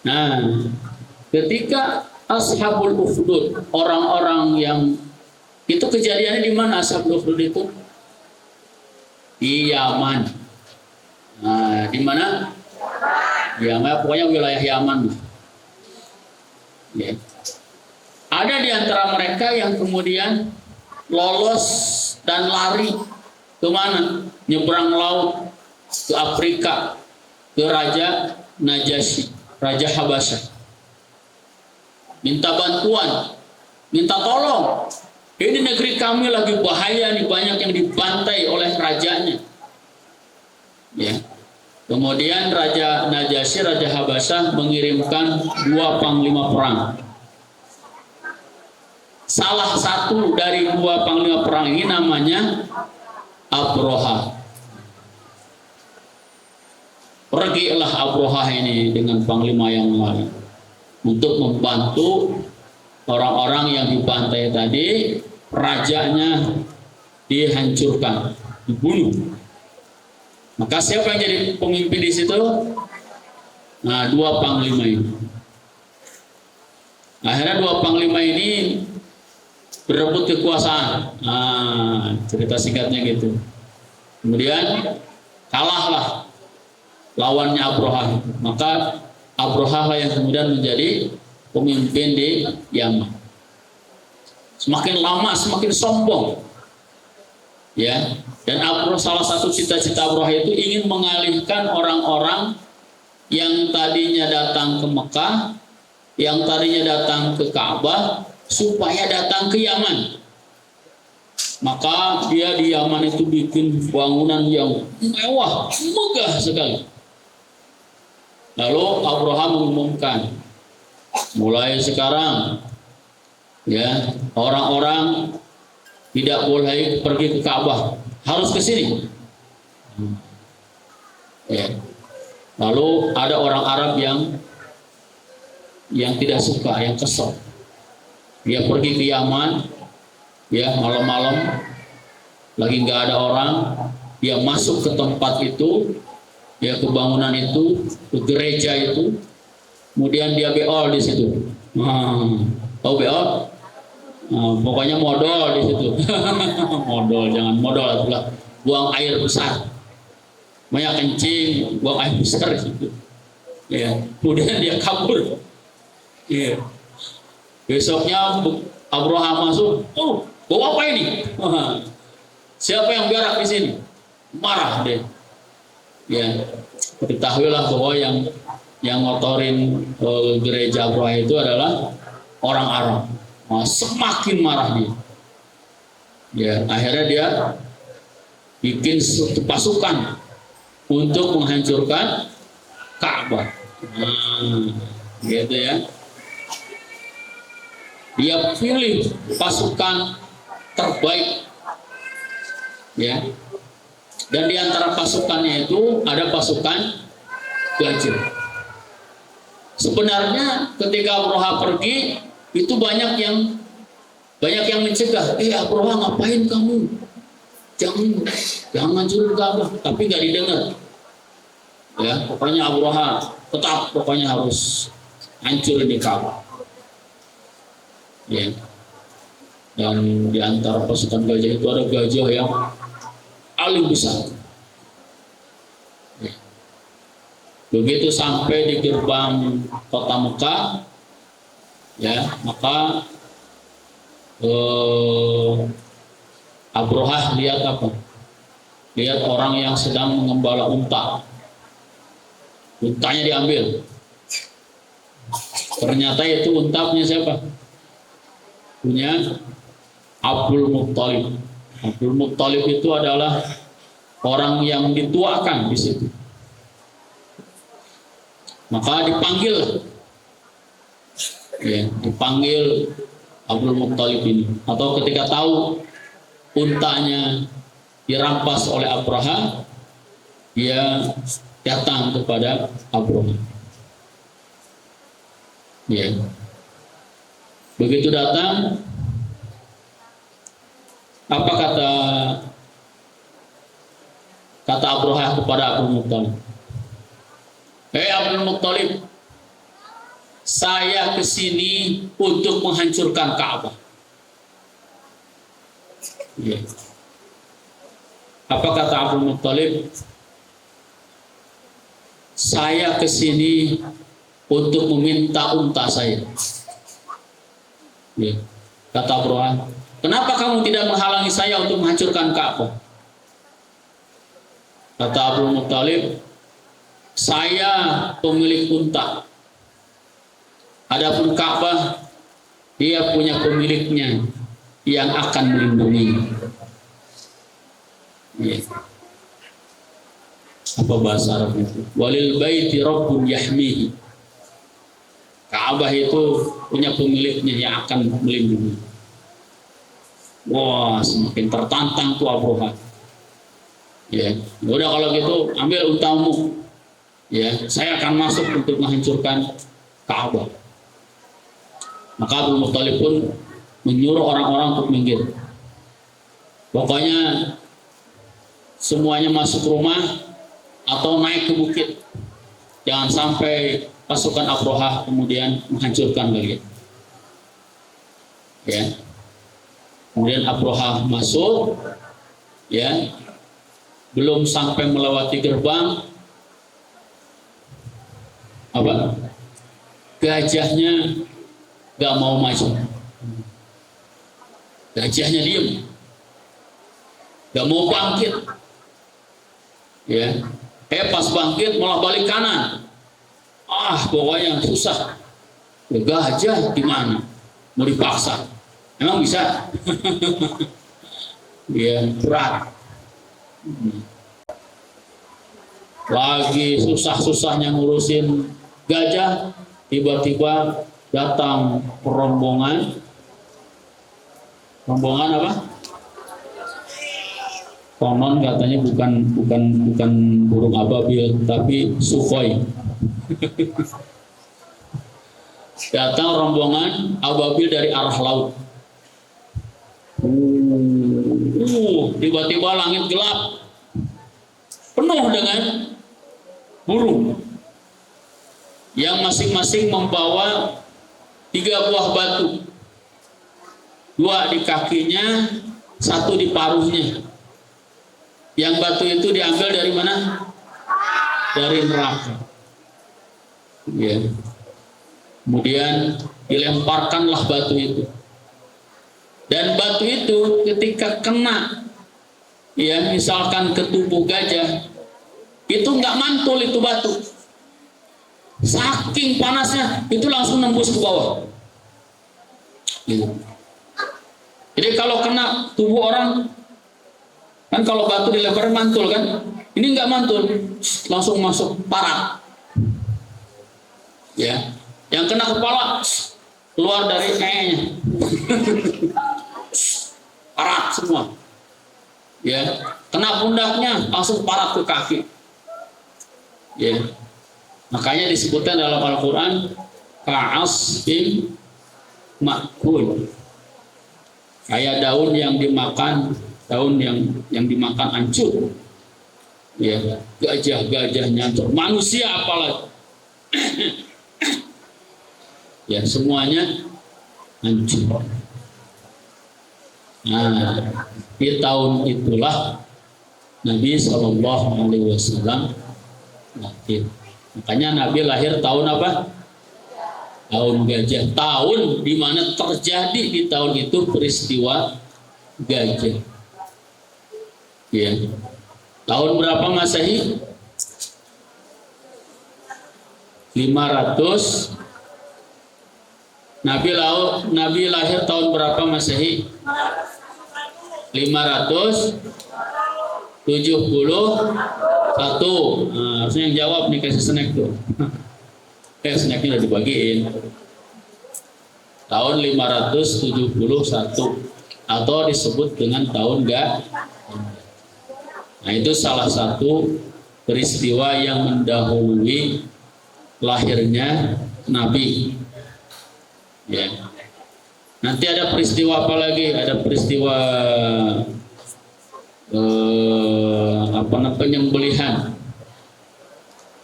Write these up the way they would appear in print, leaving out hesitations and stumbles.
Nah, ketika Ashabul Ukhdud, orang-orang yang itu kejadiannya di mana Ashabul Ukhdud itu? Di Yaman. Nah, di mana? Yaman, pokoknya wilayah Yaman. Ya. Ada di antara mereka yang kemudian lolos dan lari ke mana? Nyebrang laut ke Afrika, ke Raja Najasyi, Raja Habasyah. Minta bantuan, minta tolong. Ini negeri kami lagi bahaya nih, banyak yang dibantai oleh rajanya. Ya. Kemudian Raja Najasyi, Raja Habasyah mengirimkan 2 panglima perang. Salah satu dari 2 panglima perang ini namanya Abroha. Pergilah Abroha ini dengan panglima yang lain untuk membantu orang-orang yang dibantai tadi, rajanya dihancurkan, dibunuh. Maka siapa yang jadi pemimpin di situ? Nah, 2 panglima ini. Akhirnya 2 panglima ini berebut kekuasaan. Nah, cerita singkatnya gitu. Kemudian kalahlah lawannya Abroha. Maka Abroha lah yang kemudian menjadi pemimpin di Yaman. Semakin lama semakin sombong. Ya, dan Abroha, salah satu cita-cita Abroha itu ingin mengalihkan orang-orang yang tadinya datang ke Mekah, yang tadinya datang ke Ka'bah, supaya datang ke Yaman. Maka dia di Yaman itu bikin bangunan yang mewah, megah sekali. Lalu Abroha mengumumkan, mulai sekarang ya, orang-orang tidak boleh pergi ke Ka'bah, harus ke sini. Ya. Lalu ada orang Arab yang tidak suka, yang kesel. Dia pergi ke Yaman, ya, malam-malam, lagi nggak ada orang, dia masuk ke tempat itu, ya, ke bangunan itu, ke gereja itu, kemudian dia beol di situ. Tahu beol? Nah, pokoknya modal di situ. Modal, jangan modal itulah. Buang air besar. Banyak kencing, buang air besar di situ. Ya, kemudian dia kabur. Ya. Besoknya Abroha masuk, bawa apa ini? Siapa yang berak di sini? Marah deh. Ya, ketahuilah bahwa yang ngotorin gereja Abroha itu adalah orang Arab. Nah, semakin marah dia. Ya, akhirnya dia bikin pasukan untuk menghancurkan Ka'bah. Gitu ya. Dia pilih pasukan terbaik, ya. Dan di antara pasukannya itu ada pasukan gajah. Sebenarnya ketika Abroha pergi, itu banyak yang mencegah. Abroha, ngapain kamu? Jangan hancurin Ka'bah. Tapi nggak didengar. Ya, pokoknya Abroha tetap pokoknya harus hancurin di Ka'bah. Ya. Dan di antara pasukan gajah itu ada gajah yang paling besar. Ya. Begitu sampai di gerbang kota Mekah, ya, maka Abroha lihat apa? Lihat orang yang sedang mengembala unta. Untanya diambil. Ternyata itu unta punya siapa? Punya Abdul Muttalib. Abdul Muttalib itu adalah orang yang dituakan di situ. Maka dipanggil. Ya, dipanggil Abdul Muttalib ini. Atau ketika tahu untanya dirampas oleh Abroha, dia datang kepada Abroha. Ya. Begitu datang, apa kata Abroha kepada Abdul Muttalib? Abdul Muttalib, saya kesini untuk menghancurkan Ka'bah. Ya. Apa kata Abdul Muttalib? Saya kesini untuk meminta unta saya. Ya. Kata Abroha, kenapa kamu tidak menghalangi saya untuk menghancurkan Ka'bah? Kata Abdul Muttalib, saya pemilik unta. Adapun Ka'bah, dia punya pemiliknya yang akan melindungi. Ya. Apa bahasa Arab itu? Walil baiti rabbun yahmihi. Ka'bah itu punya pemiliknya yang akan melindungi. Wah, semakin tertantang tuh Abroha. Ya, udah kalau gitu ambil untamu. Ya, saya akan masuk untuk menghancurkan Ka'bah. Maka Abdul Muttalib pun menyuruh orang-orang untuk minggir. Pokoknya semuanya masuk rumah atau naik ke bukit. Jangan sampai pasukan Abroha kemudian menghancurkan lagi. Ya. Kemudian Abroha masuk, ya, belum sampai melewati gerbang, apa? Gajahnya gak mau maju. Gajahnya diem, gak mau bangkit. Ya, pas bangkit malah balik kanan. Pokoknya susah. Ya, gajah gimana? Mau dipaksa? Emang bisa? Ya, berat. Lagi susah-susahnya ngurusin gajah, tiba-tiba datang rombongan apa? Konon katanya bukan burung ababil, tapi Sukhoi. Datang rombongan ababil dari arah laut. Tiba-tiba langit gelap, penuh dengan burung yang masing-masing membawa 3 buah batu, 2 di kakinya, 1 di paruhnya. Yang batu itu diambil dari mana? Dari neraka. Ya. Kemudian dilemparkanlah batu itu. Dan batu itu ketika kena, ya, misalkan ke tubuh gajah, itu nggak mantul itu batu. Saking panasnya, itu langsung nembus ke bawah. Gitu. Jadi kalau kena tubuh orang, kan kalau batu dilempar mantul kan? Ini nggak mantul, langsung masuk parat. Ya, yang kena kepala keluar dari E-nya. Parat semua. Ya, kena pundaknya langsung parat ke kaki. Ya. Makanya disebutkan dalam Al-Qur'an ka'asfin ma'kul. Kayak daun yang dimakan, daun yang dimakan hancur. Ya, gajah hancur. Manusia apalagi. Ya, semuanya hancur. Nah, di tahun itulah Nabi SAW lahir. Makanya Nabi lahir tahun apa? Tahun gajah. Tahun di mana terjadi di tahun itu peristiwa gajah. Ya. Tahun berapa Masehi? 500. Nabi lahir tahun berapa Masehi? 571. Harusnya yang jawab nih, kasih snack tuh. Snacknya udah dibagiin. Tahun 571 atau disebut dengan tahun gajah. Nah, itu salah satu peristiwa yang mendahului lahirnya Nabi. Ya. Nanti ada peristiwa apa lagi? Ada peristiwa penyembelihan.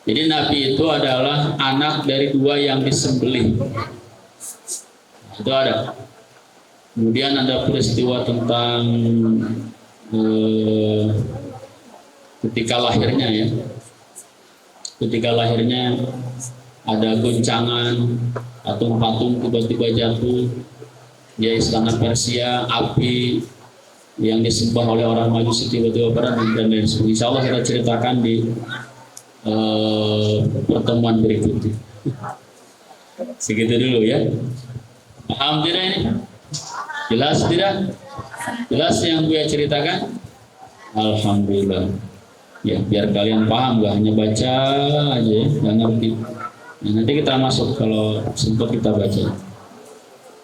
Jadi Nabi itu adalah anak dari dua yang disembelih. Itu ada. Kemudian ada peristiwa tentang ketika lahirnya ya. Ketika lahirnya ada goncangan, patung-patung tiba-tiba jatuh. Dia istana Persia, api yang disembah oleh orang Majusi tiba-tiba padam dan lain sebagainya. Insya Allah kita ceritakan di pertemuan berikutnya. Segitu dulu ya. Paham tidak ini? Jelas tidak? Jelas yang gue ceritakan? Alhamdulillah. Ya, biar kalian paham, gak hanya baca aja ya, gak ngerti. Nah, nanti kita masuk kalau sempat kita baca.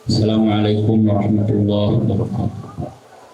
Assalamualaikum warahmatullahi wabarakatuh.